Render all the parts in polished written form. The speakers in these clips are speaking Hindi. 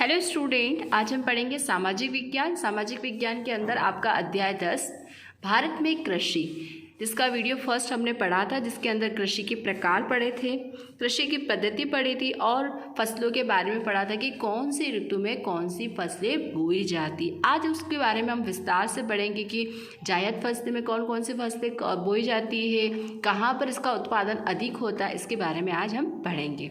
हेलो स्टूडेंट, आज हम पढ़ेंगे सामाजिक विज्ञान। सामाजिक विज्ञान के अंदर आपका अध्याय 10 भारत में कृषि, जिसका वीडियो फर्स्ट हमने पढ़ा था, जिसके अंदर कृषि के प्रकार पढ़े थे, कृषि की पद्धति पढ़ी थी और फसलों के बारे में पढ़ा था कि कौन सी ऋतु में कौन सी फसलें बोई जाती। आज उसके बारे में हम विस्तार से पढ़ेंगे कि जायद फसलें में कौन कौन सी फसलें बोई जाती है, कहाँ पर इसका उत्पादन अधिक होता है, इसके बारे में आज हम पढ़ेंगे।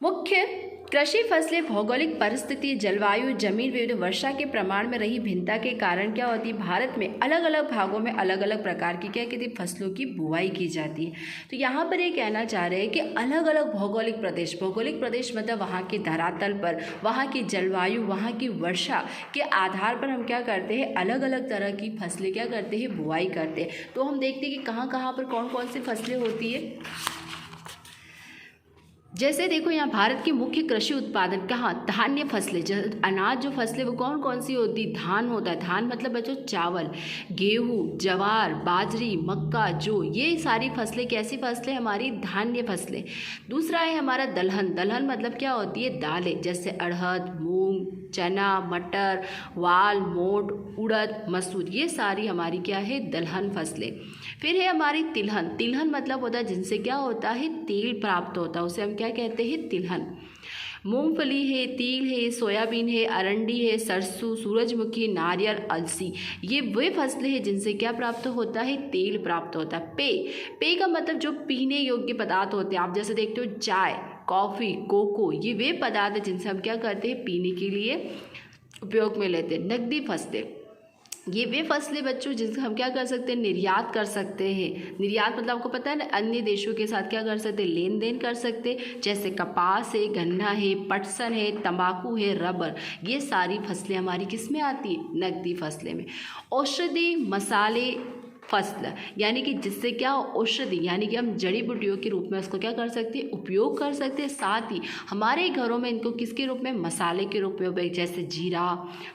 मुख्य कृषि फसलें भौगोलिक परिस्थिति, जलवायु, जमीन विविध, वर्षा के प्रमाण में रही भिन्नता के कारण क्या होती है, भारत में अलग अलग भागों में अलग अलग प्रकार की क्या कहती है फसलों की बुआई की जाती है। तो यहाँ पर ये कहना चाह रहे हैं कि अलग अलग भौगोलिक प्रदेश मतलब वहाँ के धरातल पर, वहाँ की जलवायु, वहाँ की वर्षा के आधार पर हम क्या करते हैं, अलग अलग तरह की फसलें क्या करते हैं, बुआई करते हैं। तो हम देखते हैं कि कहाँ कहाँ पर कौन कौन सी फसलें होती है। जैसे देखो यहाँ भारत की मुख्य कृषि उत्पादन कहाँ, धान्य फसलें, अनाज जो फसलें वो कौन कौन सी होती, धान होता है। धान मतलब बच्चों चावल, गेहूँ, ज्वार, बाजरी, मक्का, जौ, ये सारी फसलें कैसी फसलें, हमारी धान्य फसलें। दूसरा है हमारा दलहन। दलहन मतलब क्या होती है, दालें, जैसे अड़हर, मूंग, चना, मटर, वाल, मोट, उड़द, मसूर, ये सारी हमारी क्या है, दलहन फसलें। फिर है हमारी तिलहन। तिलहन मतलब होता है जिनसे क्या होता है, तेल प्राप्त होता है, उसे हम क्या कहते हैं, तिलहन। मूंगफली है, तिल है, सोयाबीन है, अरंडी है, सरसों, सूरजमुखी, नारियल, अलसी, ये वे फसलें हैं जिनसे क्या प्राप्त होता है, तेल प्राप्त होता है। पेय का मतलब जो पीने योग्य पदार्थ होते हैं, आप जैसे देखते हो चाय, कॉफ़ी, कोको, ये वे पदार्थ हैं जिनसे हम क्या करते हैं, पीने के लिए उपयोग में लेते हैं। नकदी फसलें, ये वे फसलें बच्चों जिनसे हम क्या कर सकते हैं, निर्यात कर सकते हैं। निर्यात मतलब आपको पता है ना, अन्य देशों के साथ क्या कर सकते हैं, लेन देन कर सकते हैं। जैसे कपास है, गन्ना है, पटसन है, तंबाकू है, रबर, ये सारी फसलें हमारी किस में आती है, नकदी फसलें में। औषधि मसाले फसल, यानी कि जिससे क्या औषधि, यानी कि हम जड़ी बूटियों के रूप में उसको क्या कर सकते हैं, उपयोग कर सकते हैं। साथ ही हमारे घरों में इनको किसके रूप में, मसाले के रूप में, जैसे जीरा,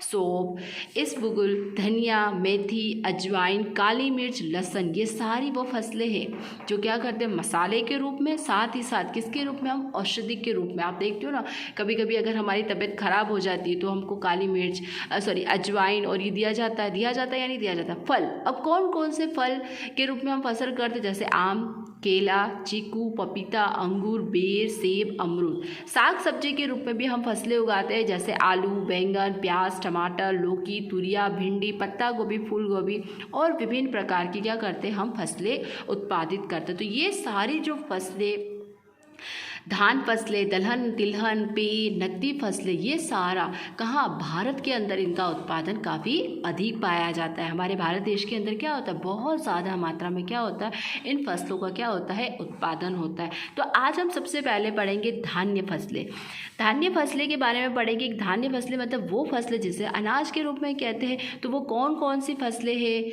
सौंफ, इसबगुल, धनिया, मेथी, अजवाइन, काली मिर्च, लहसुन, ये सारी वो फसलें हैं जो क्या करते हैं, मसाले के रूप में, साथ ही साथ किसके रूप में, हम औषधि के रूप में। आप देखते हो ना, कभी कभी अगर हमारी तबीयत खराब हो जाती है तो हमको काली मिर्च अजवाइन और ये दिया जाता है या नहीं दिया जाता। फल, अब कौन कौन से फल के रूप में हम फसल करते, जैसे आम, केला, चीकू, पपीता, अंगूर, बेर, सेब, अमरूद। साग सब्जी के रूप में भी हम फसलें उगाते हैं, जैसे आलू, बैंगन, प्याज, टमाटर, लौकी, तुरिया, भिंडी, पत्ता गोभी, फूल गोभी और विभिन्न प्रकार की क्या करते हैं, हम फसलें उत्पादित करते हैं। तो ये सारी जो फसलें, धान फसलें, दलहन, तिलहन, पेय, नकदी फसलें, ये सारा कहाँ, भारत के अंदर इनका उत्पादन काफ़ी अधिक पाया जाता है। हमारे भारत देश के अंदर क्या होता है, बहुत ज़्यादा मात्रा में क्या होता है, इन फसलों का क्या होता है, उत्पादन होता है। तो आज हम सबसे पहले पढ़ेंगे धान्य फसलें। धान्य फसलें के बारे में पढ़ेंगे। धान्य फसलें मतलब वो फसलें जिसे अनाज के रूप में कहते हैं। तो वो कौन कौन सी फसलें हैं,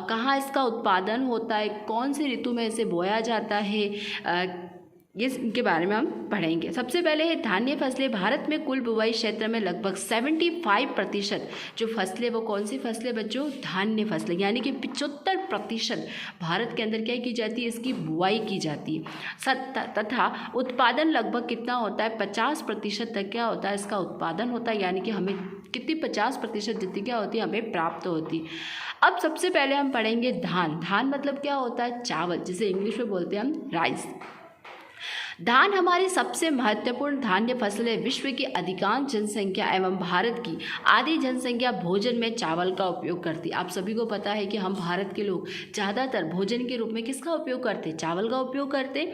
कहाँ इसका उत्पादन होता है, कौन सी ऋतु में इसे बोया जाता है, ये इनके बारे में हम पढ़ेंगे। सबसे पहले है धान्य फसलें। भारत में कुल बुवाई क्षेत्र में लगभग 75% जो फसलें, वो कौन सी फसलें बच्चों, धान्य फसलें, यानी कि 75% भारत के अंदर क्या की जाती है, इसकी बुआई की जाती है। तथा उत्पादन लगभग कितना होता है, 50% तक क्या होता है, इसका उत्पादन होता है, यानी कि हमें कितनी 50% जितनी क्या होती है, हमें प्राप्त होती है। अब सबसे पहले हम पढ़ेंगे धान। धान मतलब क्या होता है, चावल, जिसे इंग्लिश में बोलते हैं हम राइस। धान हमारी सबसे महत्वपूर्ण धान्य फसल है। विश्व की अधिकांश जनसंख्या एवं भारत की आधी जनसंख्या भोजन में चावल का उपयोग करती है। आप सभी को पता है कि हम भारत के लोग ज़्यादातर भोजन के रूप में किसका उपयोग करते हैं, चावल का उपयोग करते।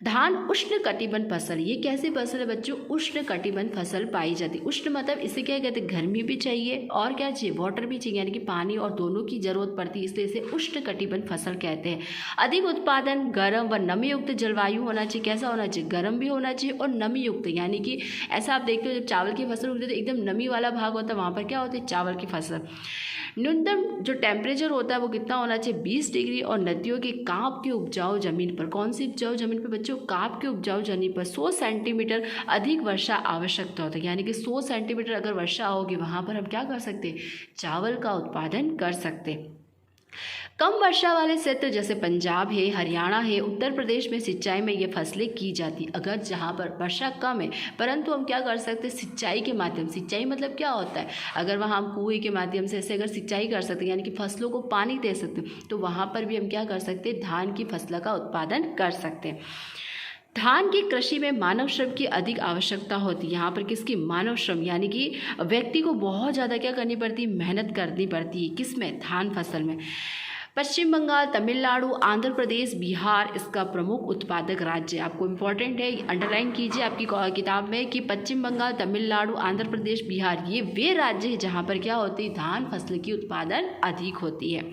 धान उष्ण कटिबंध फसल, ये कैसी फसल है बच्चों, उष्ण कटिबंध फसल पाई जाती है। उष्ण मतलब इसे क्या कहते हैं, गर्मी भी चाहिए और क्या चाहिए, वाटर भी चाहिए, यानी कि पानी और दोनों की जरूरत पड़ती है, इसलिए इसे उष्ण कटिबंध फसल कहते हैं। अधिक उत्पादन, गर्म व नमी युक्त जलवायु होना चाहिए। कैसा होना चाहिए, गर्म भी होना चाहिए और नमी युक्त, यानी कि ऐसा आप देखते हो जब चावल की फसल उगती है तो एकदम नमी वाला भाग होता है, वहाँ पर क्या होती है, चावल की फसल। न्यूनतम जो टेम्परेचर होता है वो कितना होना चाहिए, 20 डिग्री, और नदियों के कांप के उपजाऊ जमीन पर, कौन सी उपजाऊ जमीन पर बच्चों, कांप के उपजाऊ जमीन पर 100 सेंटीमीटर अधिक वर्षा आवश्यकता होता है, यानी कि 100 सेंटीमीटर अगर वर्षा होगी वहाँ पर हम क्या कर सकते हैं, चावल का उत्पादन कर सकते हैं। कम वर्षा वाले क्षेत्र जैसे पंजाब है, हरियाणा है, उत्तर प्रदेश में सिंचाई में ये फसलें की जाती। अगर जहाँ पर वर्षा कम है परंतु हम क्या कर सकते हैं, सिंचाई के माध्यम, सिंचाई मतलब क्या होता है, अगर वहाँ हम कुएं के माध्यम से ऐसे अगर सिंचाई कर सकते हैं यानी कि फसलों को पानी दे सकते हैं, तो वहाँ पर भी हम क्या कर सकते हैं, धान की फसल का उत्पादन कर सकते हैं। धान की कृषि में मानव श्रम की अधिक आवश्यकता होती है। यहाँ पर किसकी, मानव श्रम, यानी कि व्यक्ति को बहुत ज़्यादा क्या करनी पड़ती है, मेहनत करनी पड़ती है। किसमें, धान फसल में। पश्चिम बंगाल, तमिलनाडु, आंध्र प्रदेश, बिहार इसका प्रमुख उत्पादक राज्य है। आपको इम्पोर्टेंट है, अंडरलाइन कीजिए आपकी किताब में कि पश्चिम बंगाल, तमिलनाडु, आंध्र प्रदेश, बिहार ये वे राज्य हैं जहाँ पर क्या होती है, धान फसल की उत्पादन अधिक होती है।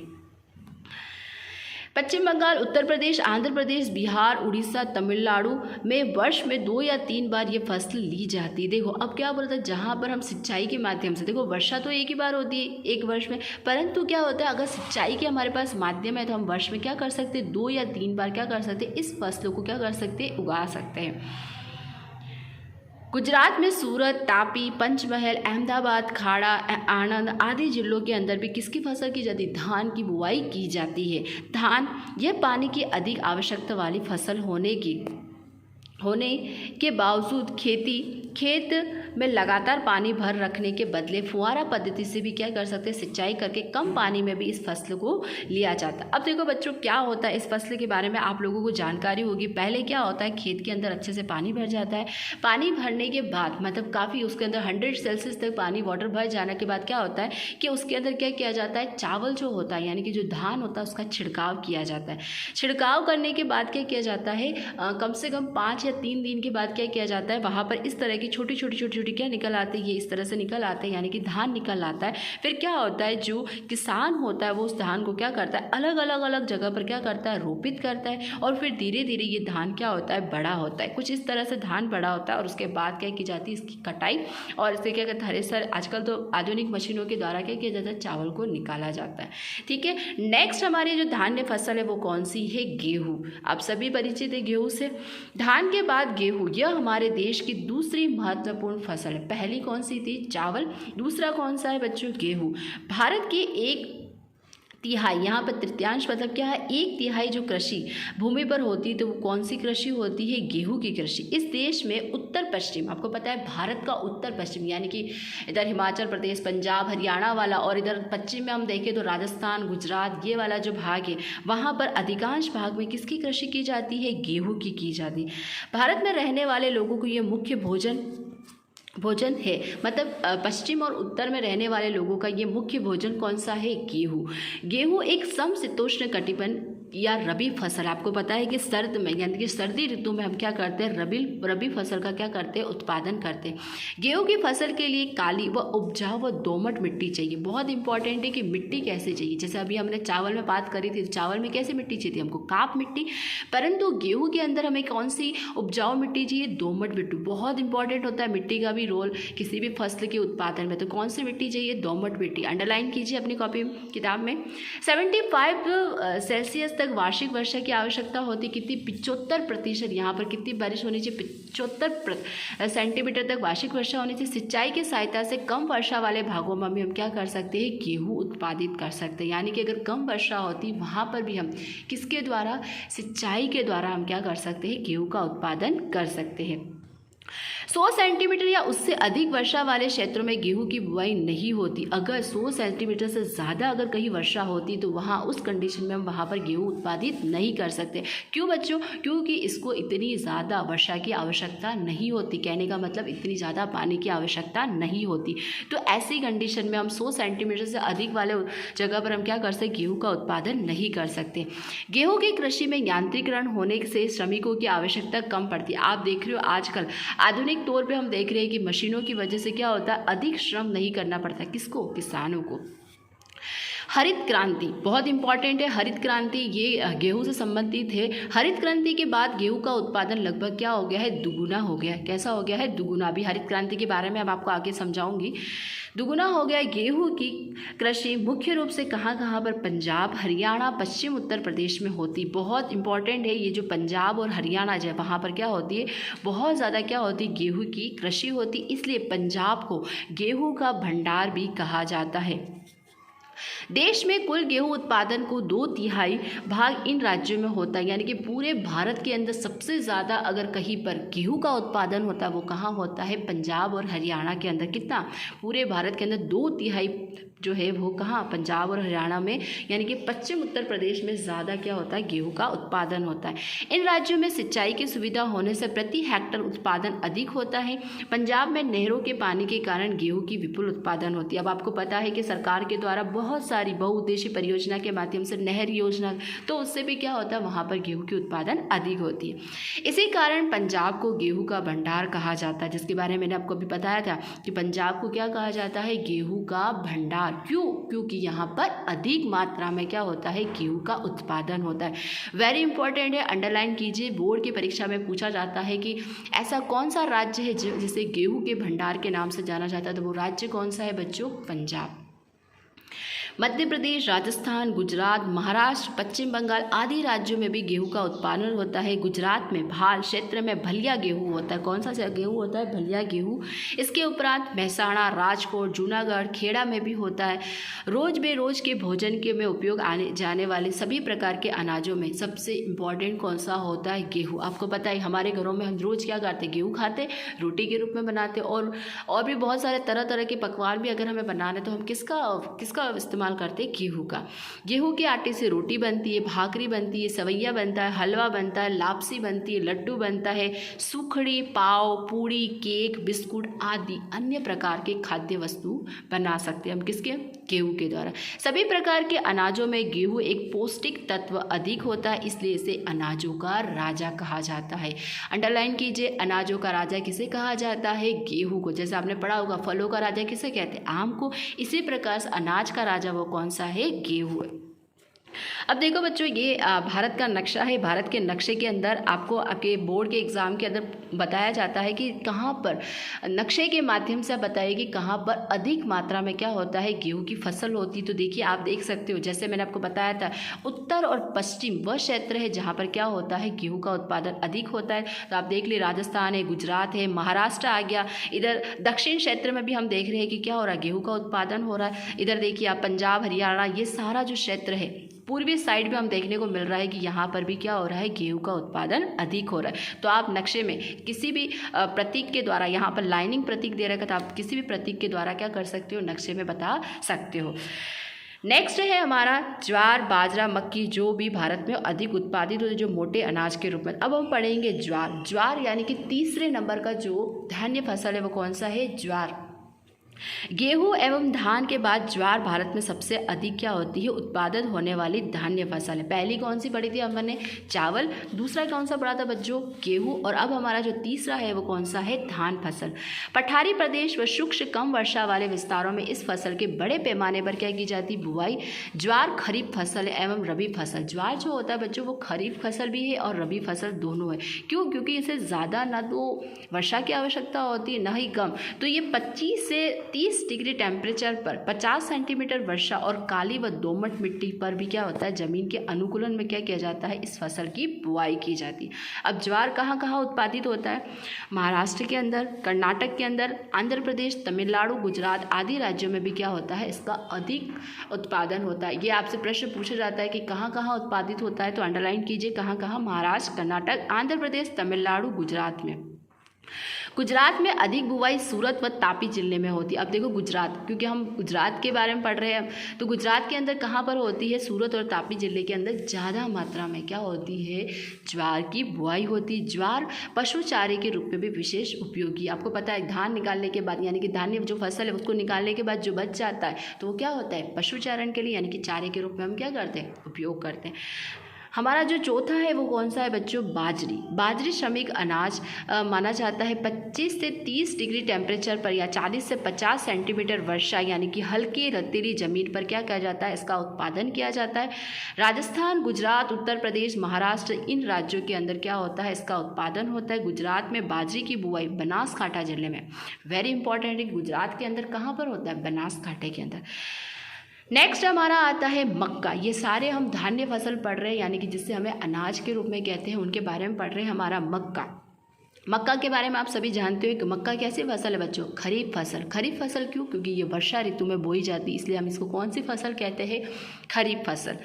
पश्चिम बंगाल, उत्तर प्रदेश, आंध्र प्रदेश, बिहार, उड़ीसा, तमिलनाडु में वर्ष में 2 या 3 बार ये फसल ली जाती है। देखो अब क्या बोलता है, जहाँ पर हम सिंचाई के माध्यम से, देखो वर्षा तो एक ही बार होती है एक वर्ष में, परंतु क्या होता है, अगर सिंचाई के हमारे पास माध्यम है तो हम वर्ष में क्या कर सकते हैं, 2 या 3 बार क्या कर सकते हैं, इस फसलों को क्या कर सकते हैं, उगा सकते हैं। गुजरात में सूरत, तापी, पंचमहल, अहमदाबाद, खाड़ा, आनंद आदि जिलों के अंदर भी किसकी फसल की जाती है, धान की बुआई की जाती है। धान यह पानी की अधिक आवश्यकता वाली फसल होने के बावजूद खेत में लगातार पानी भर रखने के बदले फुहारा पद्धति से भी क्या कर सकते हैं, सिंचाई करके कम पानी में भी इस फसल को लिया जाता है। अब देखो बच्चों क्या होता है, इस फसल के बारे में आप लोगों को जानकारी होगी। पहले क्या होता है, खेत के अंदर अच्छे से पानी भर जाता है। पानी भरने के बाद मतलब काफ़ी उसके अंदर 100 सेल्सियस तक पानी वाटर भर जाने के बाद क्या होता है कि उसके अंदर क्या किया जाता है, चावल जो होता है यानी कि जो धान होता है उसका छिड़काव किया जाता है। छिड़काव करने के बाद क्या किया जाता है, कम से कम 5 या 3 दिन के बाद क्या किया जाता है, वहाँ पर इस तरह की छोटी छोटी क्या निकल आते हैं, ये इस तरह से निकल आते हैं यानी कि धान निकल आता है। फिर क्या होता है, जो किसान होता है वो उस धान को क्या करता है, अलग अलग जगह पर क्या करता है, रोपित करता है और फिर धीरे धीरे ये धान क्या होता है, बड़ा होता है। कुछ इस तरह से धान बड़ा होता है और उसके बाद क्या की जाती है, इसकी कटाई और इससे क्या कहते हैं, थ्रेसर, आजकल तो आधुनिक मशीनों के द्वारा क्या किया जाता है, चावल को निकाला जाता है। ठीक है, नेक्स्ट हमारी जो धान्य फसल है वो कौन सी है, गेहूँ। आप सभी परिचित है गेहूँ से। धान के बाद गेहूँ, यह हमारे देश की दूसरी महत्वपूर्ण फसल है। पहली कौन सी थी, चावल, दूसरा कौन सा है बच्चों, गेहूँ। भारत की 1/3, यहाँ पर तृतीयांश मतलब क्या है, 1/3 जो कृषि भूमि पर होती है तो वो कौन सी कृषि होती है, गेहूं की कृषि। इस देश में उत्तर पश्चिम, आपको पता है भारत का उत्तर पश्चिम यानी कि इधर हिमाचल प्रदेश, पंजाब, हरियाणा वाला और इधर पश्चिम में हम देखें तो राजस्थान, गुजरात, ये वाला जो भाग है वहाँ पर अधिकांश भाग में किसकी कृषि की जाती है, गेहूँ की जाती है। भारत में रहने वाले लोगों को ये मुख्य भोजन है, मतलब पश्चिम और उत्तर में रहने वाले लोगों का ये मुख्य भोजन कौन सा है, गेहूँ। गेहूँ एक समशीतोष्ण कटिबंध या रबी फसल, आपको पता है कि सर्द में यानी कि सर्दी ऋतु में हम क्या करते हैं, रबी फसल का क्या करते हैं, उत्पादन करते हैं। गेहूं की फसल के लिए काली व उपजाऊ व दोमट मिट्टी चाहिए। बहुत इंपॉर्टेंट है कि मिट्टी कैसे चाहिए, जैसे अभी हमने चावल में बात करी थी, चावल में कैसी मिट्टी चाहिए हमको, काप मिट्टी, परंतु गेहूँ के अंदर हमें कौन सी उपजाऊ मिट्टी चाहिए, दोमट मिट्टी। बहुत इंपॉर्टेंट होता है मिट्टी का भी रोल किसी भी फसल के उत्पादन में, तो कौन सी मिट्टी चाहिए, दोमट मिट्टी। अंडरलाइन कीजिए अपनी कॉपी किताब में। 75 सेल्सियस तक वार्षिक वर्षा की आवश्यकता होती, कितनी, 75%। यहाँ पर कितनी बारिश होनी चाहिए, 75 सेंटीमीटर तक वार्षिक वर्षा होनी चाहिए। सिंचाई की सहायता से कम वर्षा वाले भागों में भी हम क्या कर सकते हैं, गेहूँ उत्पादित कर सकते हैं। यानी कि अगर कम वर्षा होती वहाँ पर भी हम किसके द्वारा, सिंचाई के द्वारा हम क्या कर सकते हैं, गेहूँ का उत्पादन कर सकते हैं। 100 सेंटीमीटर या उससे अधिक वर्षा वाले क्षेत्रों में गेहूं की बुआई नहीं होती। अगर 100 सेंटीमीटर से ज़्यादा अगर कहीं वर्षा होती तो वहाँ उस कंडीशन में हम वहाँ पर गेहूं उत्पादित नहीं कर सकते। क्यों बच्चों, क्योंकि इसको इतनी ज़्यादा वर्षा की आवश्यकता नहीं होती। कहने का मतलब इतनी ज़्यादा पानी की आवश्यकता नहीं होती। तो ऐसी कंडीशन में हम 100 सेंटीमीटर से अधिक वाले जगह पर हम क्या कर सकते, गेहूँ का उत्पादन नहीं कर सकते। गेहूँ की कृषि में यांत्रिकरण होने से श्रमिकों की आवश्यकता कम पड़ती है। आप देख रहे हो आजकल आधुनिक तौर पे हम देख रहे हैं कि मशीनों की वजह से क्या होता है, अधिक श्रम नहीं करना पड़ता। किसको, किसानों को। हरित क्रांति बहुत इंपॉर्टेंट है। हरित क्रांति ये गेहूं से संबंधित है। हरित क्रांति के बाद गेहूं का उत्पादन लगभग क्या हो गया है, दुगुना हो गया है। कैसा हो गया है, दुगुना। अभी हरित क्रांति के बारे में अब आपको आगे समझाऊंगी। दुगुना हो गया। गेहूं की कृषि मुख्य रूप से कहाँ पर, पंजाब, हरियाणा, पश्चिम उत्तर प्रदेश में होती। बहुत इंपॉर्टेंट है ये जो पंजाब और हरियाणा जो है वहाँ पर क्या होती है, बहुत ज़्यादा क्या होती है, गेहूं की कृषि होती। इसलिए पंजाब को गेहूं का भंडार भी कहा जाता है। देश में कुल गेहूं उत्पादन को 2/3 भाग इन राज्यों में होता है, यानी कि पूरे भारत के अंदर सबसे ज़्यादा अगर कहीं पर गेहूं का उत्पादन होता है वो कहाँ होता है? पंजाब और हरियाणा के अंदर। कितना? पूरे भारत के अंदर 2/3 जो है वो कहाँ? पंजाब और हरियाणा में, यानी कि पश्चिम उत्तर प्रदेश में ज़्यादा क्या होता है? गेहूं का उत्पादन होता है। इन राज्यों में सिंचाई की सुविधा होने से प्रति हेक्टर उत्पादन अधिक होता है। पंजाब में नहरों के पानी के कारण गेहूं की विपुल उत्पादन होती है। अब आपको पता है कि सरकार के द्वारा बहुत सारी बहुउद्देशीय परियोजना के माध्यम से नहर योजना, तो उससे भी क्या होता है? वहाँ पर गेहूं की उत्पादन अधिक होती है। इसी कारण पंजाब को गेहूं का भंडार कहा जाता है, जिसके बारे में मैंने आपको अभी बताया था कि पंजाब को क्या कहा जाता है? गेहूं का भंडार। क्यों? क्योंकि यहाँ पर अधिक मात्रा में क्या होता है? गेहूं का उत्पादन होता है। वेरी इंपॉर्टेंट है, अंडरलाइन कीजिए। बोर्ड की परीक्षा में पूछा जाता है कि ऐसा कौन सा राज्य है जिसे गेहूं के भंडार के नाम से जाना जाता है, तो वो राज्य कौन सा है बच्चों? पंजाब। मध्य प्रदेश, राजस्थान, गुजरात, महाराष्ट्र, पश्चिम बंगाल आदि राज्यों में भी गेहूं का उत्पादन होता है। गुजरात में भाल क्षेत्र में भलिया गेहूं होता है। कौन सा गेहूं होता है? भलिया गेहूं। इसके उपरांत महसाणा, राजकोट, जूनागढ़, खेड़ा में भी होता है। रोज बेरोज के भोजन के में उपयोग आने जाने वाले सभी प्रकार के अनाजों में सबसे इम्पॉर्टेंट कौन सा होता है? गेहूँ। आपको पता है हमारे घरों में हम रोज़ क्या करते? गेहूँ खाते, रोटी के रूप में बनाते, और भी बहुत सारे तरह तरह के पकवान भी अगर हमें बनाने तो हम किसका इस्तेमाल करते? गेहूं का। गेहूं के आटे से रोटी बनती है, भाकरी बनती है, सवैया बनता है, हलवा बनता है, लापसी बनती है, लड्डू बनता है, सुखड़ी, पाव, पूड़ी, केक, बिस्कुट आदि अन्य प्रकार के खाद्य वस्तु बना सकते हैं हम किसके? गेहूं के द्वारा। सभी प्रकार के अनाजों में गेहूं एक पौष्टिक तत्व अधिक होता है, इसलिए इसे अनाजों का राजा कहा जाता है। अंडरलाइन कीजिए, अनाजों का राजा किसे कहा जाता है? गेहूं को। जैसे आपने पढ़ा होगा फलों का राजा किसे कहते हैं? आम को। इसी प्रकार से अनाज का राजा वो कौन सा है? गेहूं है। अब देखो बच्चों, ये भारत का नक्शा है। भारत के नक्शे के अंदर आपको आपके बोर्ड के एग्ज़ाम के अंदर बताया जाता है कि कहाँ पर नक्शे के माध्यम से बताइए कि कहाँ पर अधिक मात्रा में क्या होता है? गेहूं की फसल होती। तो देखिए आप देख सकते हो, जैसे मैंने आपको बताया था उत्तर और पश्चिम वह क्षेत्र है जहाँ पर क्या होता है? गेहूं का उत्पादन अधिक होता है। तो आप देख लीजिए राजस्थान है, गुजरात है, महाराष्ट्र आ गया। इधर दक्षिण क्षेत्र में भी हम देख रहे हैं कि क्या हो रहा है? गेहूं का उत्पादन हो रहा है। इधर देखिए आप पंजाब, हरियाणा, ये सारा जो क्षेत्र है पूर्वी साइड भी हम देखने को मिल रहा है कि यहाँ पर भी क्या हो रहा है? गेहूं का उत्पादन अधिक हो रहा है। तो आप नक्शे में किसी भी प्रतीक के द्वारा, यहाँ पर लाइनिंग प्रतीक दे रखा था, आप किसी भी प्रतीक के द्वारा क्या कर सकते हो? नक्शे में बता सकते हो। नेक्स्ट है हमारा ज्वार, बाजरा, मक्की, जो भी भारत में अधिक उत्पादित होते जो मोटे अनाज के रूप में। अब हम पढ़ेंगे ज्वार। ज्वार यानी कि तीसरे नंबर का जो धान्य फसल है वो कौन सा है? ज्वार। गेहूं एवं धान के बाद ज्वार भारत में सबसे अधिक क्या होती है? उत्पादन होने वाली धान्य फसल है। पहली कौन सी पढ़ी थी हमने? चावल। दूसरा कौन सा पढ़ा था बच्चों? गेहूं। और अब हमारा जो तीसरा है वो कौन सा है? धान फसल। पठारी प्रदेश व शुष्क कम वर्षा वाले विस्तारों में इस फसल के बड़े पैमाने पर क्या की जाती? बुआई। ज्वार खरीफ फसल एवं रबी फसल। ज्वार जो होता है बच्चों वो खरीफ फसल भी है और रबी फसल दोनों है। क्यों? क्योंकि इसे ज़्यादा ना तो वर्षा की आवश्यकता होती है ना ही कम। तो ये 25 से 30 डिग्री टेम्परेचर पर 50 सेंटीमीटर वर्षा और काली व दोमट मिट्टी पर भी क्या होता है? जमीन के अनुकूलन में क्या किया जाता है? इस फसल की बुआई की जाती है। अब ज्वार कहाँ कहाँ उत्पादित होता है? महाराष्ट्र के अंदर, कर्नाटक के अंदर, आंध्र प्रदेश, तमिलनाडु, गुजरात आदि राज्यों में भी क्या होता है? इसका अधिक उत्पादन होता है। ये आपसे प्रश्न पूछा जाता है कि कहाँ कहाँ उत्पादित होता है, तो अंडरलाइन कीजिए कहाँ कहाँ? महाराष्ट्र, कर्नाटक, आंध्र प्रदेश, तमिलनाडु, गुजरात में। गुजरात में अधिक बुवाई सूरत व तापी जिले में होती है। अब देखो गुजरात, क्योंकि हम गुजरात के बारे में पढ़ रहे हैं, तो गुजरात के अंदर कहाँ पर होती है? सूरत और तापी जिले के अंदर ज़्यादा मात्रा में क्या होती है? ज्वार की बुआई होती है। ज्वार पशु चारे के रूप में भी विशेष उपयोगी। आपको पता है धान निकालने के बाद, यानी कि धान्य जो फसल है उसको निकालने के बाद जो बच जाता है तो वो क्या होता है? पशु चारण के लिए, यानी कि चारे के रूप में हम क्या करते हैं? उपयोग करते हैं। हमारा जो चौथा है वो कौन सा है बच्चों? बाजरी। बाजरी श्रमिक अनाज माना जाता है। 25 से 30 डिग्री टेम्परेचर पर या 40 से 50 सेंटीमीटर वर्षा यानी कि हल्की रेतीली जमीन पर क्या किया जाता है? इसका उत्पादन किया जाता है। राजस्थान, गुजरात, उत्तर प्रदेश, महाराष्ट्र इन राज्यों के अंदर क्या होता है? इसका उत्पादन होता है। गुजरात में बाजरी की बुआई बनासकांठा जिले में। वेरी इंपॉर्टेंट है, गुजरात के अंदर कहाँ पर होता है? बनासकांठे के अंदर। नेक्स्ट हमारा आता है मक्का। ये सारे हम धान्य फसल पढ़ रहे हैं, यानी कि जिससे हमें अनाज के रूप में कहते हैं, उनके बारे में पढ़ रहे हैं। हमारा मक्का। मक्का के बारे में आप सभी जानते हो कि मक्का कैसी फसल है बच्चों, खरीफ फसल। खरीफ फसल क्यों? क्योंकि ये वर्षा ऋतु में बोई जाती है, इसलिए हम इसको कौन सी फसल कहते हैं, खरीफ फसल।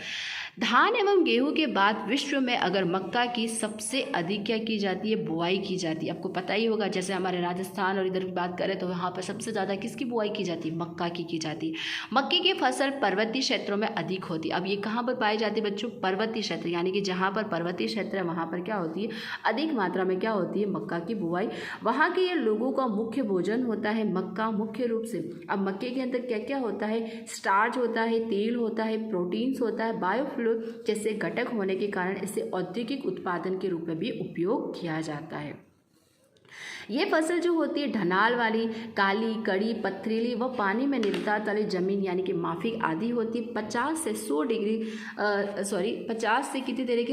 धान एवं गेहूं के बाद विश्व में अगर मक्का की सबसे अधिक क्या की जाती है, बुआई की जाती है। आपको पता ही होगा, जैसे हमारे राजस्थान और इधर की बात करें तो यहाँ पर सबसे ज़्यादा किसकी बुआई की जाती है, मक्का की जाती है। मक्के की फसल पर्वतीय क्षेत्रों में अधिक होती है। अब ये कहाँ पर पाई जाती है बच्चों, पर्वतीय क्षेत्र, यानी कि जहाँ पर पर्वतीय क्षेत्र है वहाँ पर क्या होती है, अधिक मात्रा में क्या होती है, मक्का की बुआई। वहाँ के ये लोगों का मुख्य भोजन होता है मक्का, मुख्य रूप से। अब मक्के के अंदर क्या क्या होता है, स्टार्च होता है, तेल होता है, प्रोटीन्स होता है, बायोफ्यूल जैसे घटक होने के कारण इसे औद्योगिक उत्पादन के रूप में भी उपयोग किया जाता है। ये फसल जो होती है ढनाल वाली, काली, कड़ी, पथरीली व पानी में निरंतर तले जमीन यानी कि माफिक आदि होती है। 50 से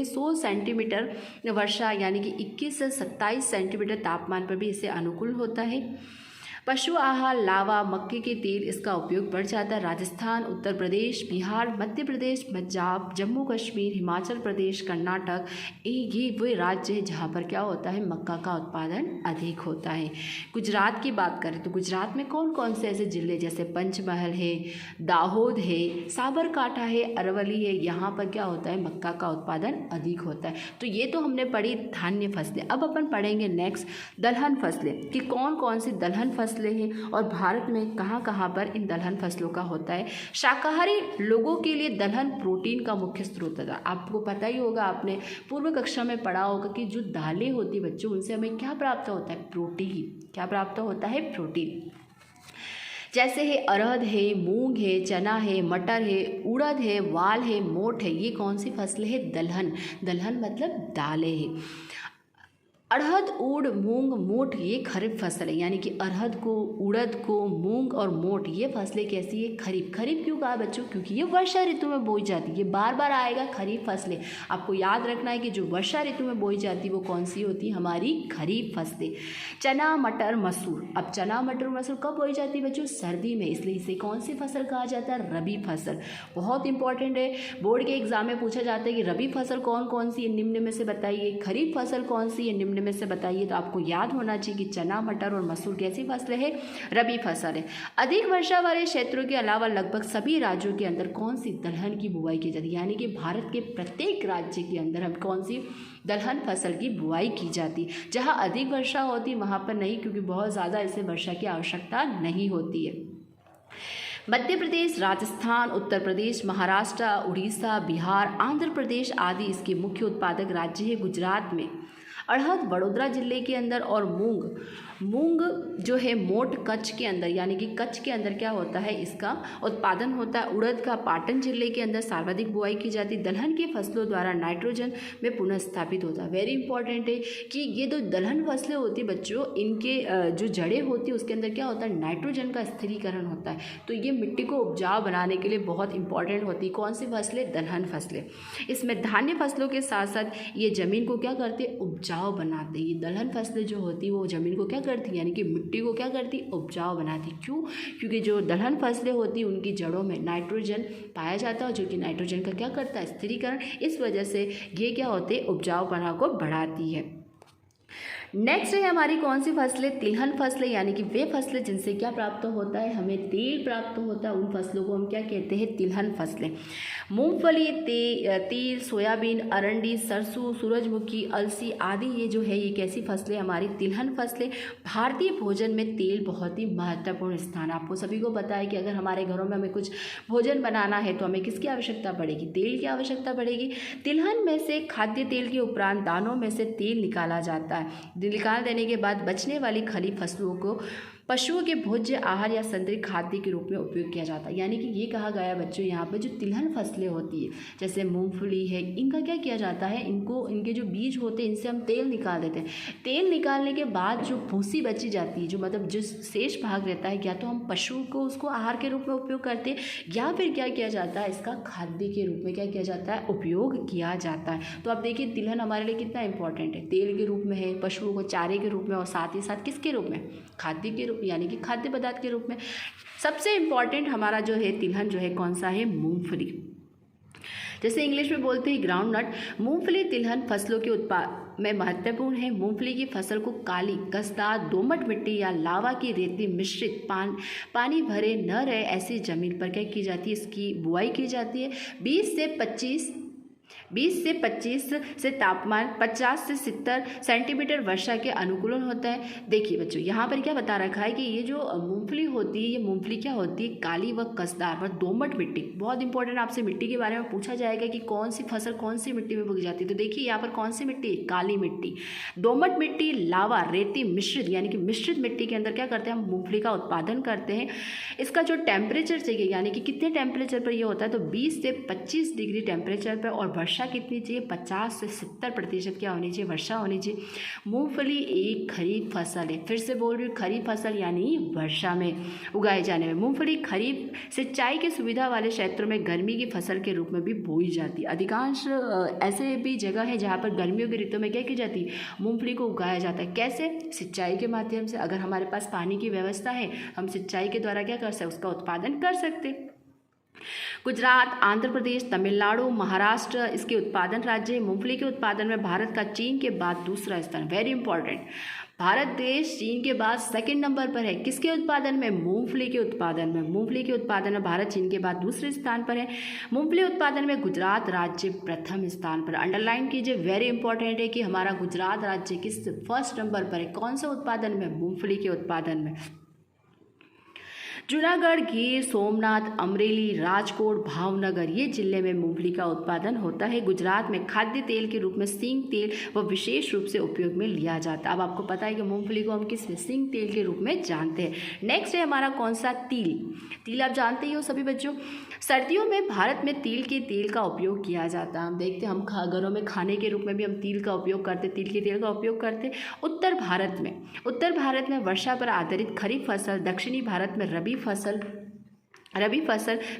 100 सेंटीमीटर वर्षा यानी कि 21 से 27 सेंटीमीटर तापमान पर भी इसे अनुकूल होता है। पशु आहार, लावा, मक्के के तेल, इसका उपयोग बढ़ जाता है। राजस्थान, उत्तर प्रदेश, बिहार, मध्य प्रदेश, पंजाब, जम्मू कश्मीर, हिमाचल प्रदेश, कर्नाटक, ये वे राज्य हैं जहाँ पर क्या होता है, मक्का का उत्पादन अधिक होता है। गुजरात की बात करें तो गुजरात में कौन कौन से ऐसे जिले, जैसे पंचमहल है, दाहोद है, साबरकांठा है, अरवली है, यहाँ पर क्या होता है, मक्का का उत्पादन अधिक होता है। तो ये तो हमने पढ़ी धान्य फसलें। अब अपन पढ़ेंगे नेक्स्ट दलहन फसलें, कि कौन कौन सी दलहन फसलें हैं और भारत में कहाँ कहाँ पर इन दलहन फसलों का होता है। शाकाहारी लोगों के लिए दलहन प्रोटीन का मुख्य स्रोत है। आपको पता ही होगा, आपने पूर्व कक्षा में पढ़ा होगा कि जो दालें होती बच्चों, उनसे हमें क्या प्राप्त होता है, प्रोटीन। क्या प्राप्त होता है, प्रोटीन। जैसे है अरहर है, मूंग है, चना है, मटर है, उड़द है, वाल है, मोठ है, ये कौन सी फसलें है, दलहन। दलहन मतलब दालें हैं। अड़हद, उड़, मूंग, मोठ ये खरीफ फसल है, यानी कि अरहद को, उड़द को, मूंग और मोठ ये फसलें कैसी है, खरीफ। खरीफ क्यों कहा बच्चों, क्योंकि ये वर्षा ऋतु में बोई जाती है। ये बार बार आएगा, खरीफ फसलें। आपको याद रखना है कि जो वर्षा ऋतु में बोई जाती है वो कौन सी होती है, हमारी खरीफ फसलें। चना, मटर, मसूर। अब चना, मटर, मसूर कब बोई जाती है बच्चों, सर्दी में, इसलिए इसे कौन सी फसल कहा जाता है, रबी फसल। बहुत इंपॉर्टेंट है, बोर्ड के एग्जाम में पूछा जाता है कि रबी फसल कौन कौन सी है, निम्न में से बताइए। खरीफ फसल कौन सी है, निम्न में से बताइए। तो आपको याद होना चाहिए कि चना, मटर और मसूर कैसी फसलें हैं, रबी फसल है। अधिक वर्षा वाले क्षेत्रों के अलावा लगभग सभी राज्यों के अंदर कौन सी दलहन की बुआई की जाती है, यानी कि भारत के प्रत्येक राज्य के अंदर हम कौन सी दलहन फसल की बुआई की जाती। जहाँ अधिक वर्षा होती वहाँ पर नहीं, क्योंकि बहुत ज़्यादा इसे वर्षा की आवश्यकता नहीं होती है। मध्य प्रदेश, राजस्थान, उत्तर प्रदेश, महाराष्ट्र, उड़ीसा, बिहार, आंध्र प्रदेश आदि इसके मुख्य उत्पादक राज्य है। गुजरात में अड़हद वडोदरा जिले के अंदर, और मूंग जो है मोठ कच्छ के अंदर, यानी कि कच्छ के अंदर क्या होता है, इसका उत्पादन होता है। उड़द का पाटन जिले के अंदर सर्वाधिक बुआई की जाती है। दलहन की फसलों द्वारा नाइट्रोजन में पुनः स्थापित होता है। वेरी इंपॉर्टेंट है कि ये जो दलहन फसलें होती है बच्चों, इनके जो जड़ें होती है उसके अंदर क्या होता है, नाइट्रोजन का स्थिरीकरण होता है। तो ये मिट्टी को उपजाऊ बनाने के लिए बहुत इंपॉर्टेंट होती है। कौन सी फसलें, दलहन फसलें। इसमें धान्य फसलों के साथ साथ ये जमीन को क्या करते हैं, उपजाऊ बनाते हैं। ये दलहन फसलें जो होती है वो जमीन को क्या करती है, यानी कि मिट्टी को क्या करती है, उपजाऊ बनाती। क्यों? क्योंकि जो दलहन फसलें होती हैं उनकी जड़ों में नाइट्रोजन पाया जाता है, जो कि नाइट्रोजन का क्या करता है, स्थिरीकरण। इस वजह से ये क्या होते हैं, उपजाऊपना को बढ़ाती है। नेक्स्ट है हमारी कौन सी फसलें, तिलहन फसलें, यानी कि वे फसलें जिनसे क्या प्राप्त होता है, हमें तेल प्राप्त होता है। उन फसलों को हम क्या कहते हैं, तिलहन फसलें। मूंगफली, तिल, सोयाबीन, अरंडी, सरसों, सूरजमुखी, अलसी आदि ये जो है, ये कैसी फसलें, हमारी तिलहन फसलें। भारतीय भोजन में तेल बहुत ही महत्वपूर्ण स्थान। आपको सभी को पता है कि अगर हमारे घरों में हमें कुछ भोजन बनाना है तो हमें किसकी आवश्यकता पड़ेगी, तेल की आवश्यकता पड़ेगी। तिलहन में से खाद्य तेल के उपरांत दानों में से तेल निकाला जाता है। निकाल देने के बाद बचने वाली खली फसलों को पशुओं के भोज्य आहार या संतरित खाद्य के रूप में उपयोग किया जाता है। यानी कि ये कहा गया बच्चों, यहाँ पर जो तिलहन फसलें होती है जैसे मूंगफली है, इनका क्या किया जाता है, इनको, इनके जो बीज होते हैं इनसे हम तेल निकाल देते हैं। तेल निकालने के बाद जो भूसी बची जाती है, जो मतलब जो शेष भाग रहता है, या तो हम पशु को उसको आहार के रूप में उपयोग करते हैं, या फिर क्या किया जाता है, इसका खाद्य के रूप में क्या किया जाता है, उपयोग किया जाता है। तो आप देखिए तिलहन हमारे लिए कितना इंपॉर्टेंट है, तेल के रूप में है, पशुओं को चारे के रूप में, और साथ ही साथ किसके रूप में, खाद्य के रूप, यानी कि खाद्य पदार्थ के रूप में। सबसे इंपॉर्टेंट हमारा जो है तिलहन जो है कौन सा है, मूंगफली। जैसे इंग्लिश में बोलते हैं ग्राउंड नट। मूंगफली तिलहन फसलों के उत्पाद में महत्वपूर्ण है। मूंगफली की फसल को काली, कसदार, दोमट मिट्टी या लावा की रेती मिश्रित पानी भरे न रहे ऐसी जमीन पर क्या की जाती है, इसकी बुआई की जाती है। 20 से 25 से तापमान 50 से 70 सेंटीमीटर वर्षा के अनुकूलन होता है। देखिए बच्चों, यहाँ पर क्या बता रखा है कि ये जो मूंगफली होती है, ये मूंगफली क्या होती है, काली व कसदार व दोमट मिट्टी। बहुत इंपॉर्टेंट, आपसे मिट्टी के बारे में पूछा जाएगा कि कौन सी फसल कौन सी मिट्टी में उग जाती है। तो देखिए यहाँ पर कौन सी मिट्टी है, काली मिट्टी, दोमट मिट्टी, लावा, रेती मिश्रित, यानी कि मिश्रित मिट्टी के अंदर क्या करते हैं, हम मूंगफली का उत्पादन करते हैं। इसका जो टेम्परेचर चाहिए, यानी कि कितने टेम्परेचर पर यह होता है, तो 20 से 25 डिग्री टेम्परेचर पर, और वर्षा कितनी चाहिए, 50 से 70% क्या होनी चाहिए, वर्षा होनी चाहिए। मूंगफली एक खरीफ फसल है। फिर से बोल रही हूँ, खरीफ फसल यानी वर्षा में उगाए जाने में। मूंगफली खरीफ सिंचाई की सुविधा वाले क्षेत्रों में गर्मी की फसल के रूप में भी बोई जाती है। अधिकांश ऐसे भी जगह है जहाँ पर गर्मियों की ऋतु में क्या की जाती है, मूंगफली को उगाया जाता है। कैसे, सिंचाई के माध्यम से। अगर हमारे पास पानी की व्यवस्था है, हम सिंचाई के द्वारा क्या कर सकते, उसका उत्पादन कर सकते हैं। गुजरात, आंध्र प्रदेश, तमिलनाडु, महाराष्ट्र इसके उत्पादन राज्य है। मूंगफली के उत्पादन में भारत का चीन के बाद दूसरा स्थान। वेरी इंपॉर्टेंट, भारत देश चीन के बाद सेकंड नंबर पर है। किसके उत्पादन में, मूंगफली के उत्पादन में। मूंगफली के उत्पादन में भारत चीन के बाद दूसरे स्थान पर है। मूंगफली उत्पादन में गुजरात राज्य प्रथम स्थान पर। अंडरलाइन कीजिए, वेरी इंपॉर्टेंट है कि हमारा गुजरात राज्य किस फर्स्ट नंबर पर है, कौन सा उत्पादन में, मूंगफली के उत्पादन में। जूनागढ़, गिर सोमनाथ, अमरेली, राजकोट, भावनगर ये जिले में मूंगफली का उत्पादन होता है। गुजरात में खाद्य तेल के रूप में सींग तेल व विशेष रूप से उपयोग में लिया जाता है। अब आपको पता है कि मूंगफली को हम किस सींग तेल के रूप में जानते हैं। नेक्स्ट है हमारा कौन सा, तिल। तिल आप जानते ही हो सभी बच्चों। सर्दियों में भारत में तिल के तेल का उपयोग किया जाता है। हम देखते हैं, हम घरों में खाने के रूप में भी हम तिल का उपयोग करते, तिल के तेल का उपयोग करते। उत्तर भारत में वर्षा पर आधारित खरीफ फसल, दक्षिणी भारत में रबी फसल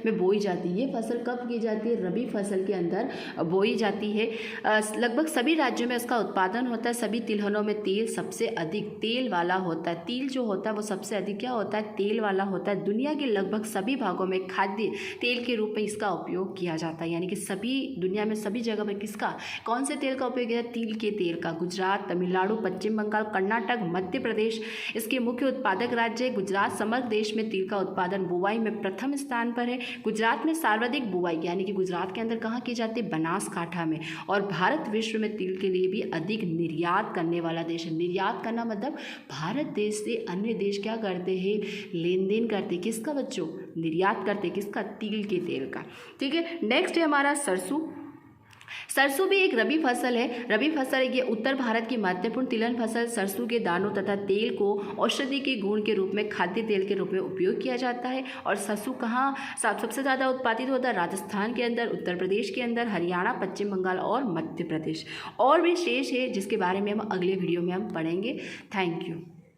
में बोई जाती है। ये फसल कब की जाती है, रबी फसल के अंदर बोई जाती है। लगभग सभी राज्यों में उसका उत्पादन होता है। सभी तिलहनों में तेल सबसे अधिक तेल वाला होता है। तिल जो होता है वो सबसे अधिक क्या होता है, तेल वाला होता है। दुनिया के लगभग सभी भागों में खाद्य तेल के रूप में इसका उपयोग किया जाता है। यानी कि सभी दुनिया में सभी जगह पर किसका, कौन से तेल का उपयोग किया, तिल के तेल का। गुजरात, तमिलनाडु, पश्चिम बंगाल, कर्नाटक, मध्य प्रदेश इसके मुख्य उत्पादक राज्य। गुजरात समग्र देश में तिल का उत्पादन बुआई में प्रथम स्थान पर है। गुजरात में सर्वाधिक बुआई, यानी कि गुजरात के अंदर कहाँ की जाती है, बनासकांठा में। और भारत विश्व में तिल के लिए भी अधिक निर्यात करने वाला देश है। निर्यात करना मतलब भारत देश से अन्य देश क्या करते हैं, लेन देन करते। किसका बच्चों, निर्यात करते, किसका, तिल के तेल का। ठीक है, नेक्स्ट है हमारा सरसों। सरसों भी एक रबी फसल है। रबी फसल ये उत्तर भारत की महत्वपूर्ण तिलहन फसल। सरसों के दानों तथा तेल को औषधि के गुण के रूप में, खाद्य तेल के रूप में उपयोग किया जाता है। और सरसों कहाँ सबसे ज़्यादा उत्पादित होता है, राजस्थान के अंदर, उत्तर प्रदेश के अंदर, हरियाणा, पश्चिम बंगाल और मध्य प्रदेश। और भी शेष है जिसके बारे में हम अगले वीडियो में हम पढ़ेंगे। Thank you.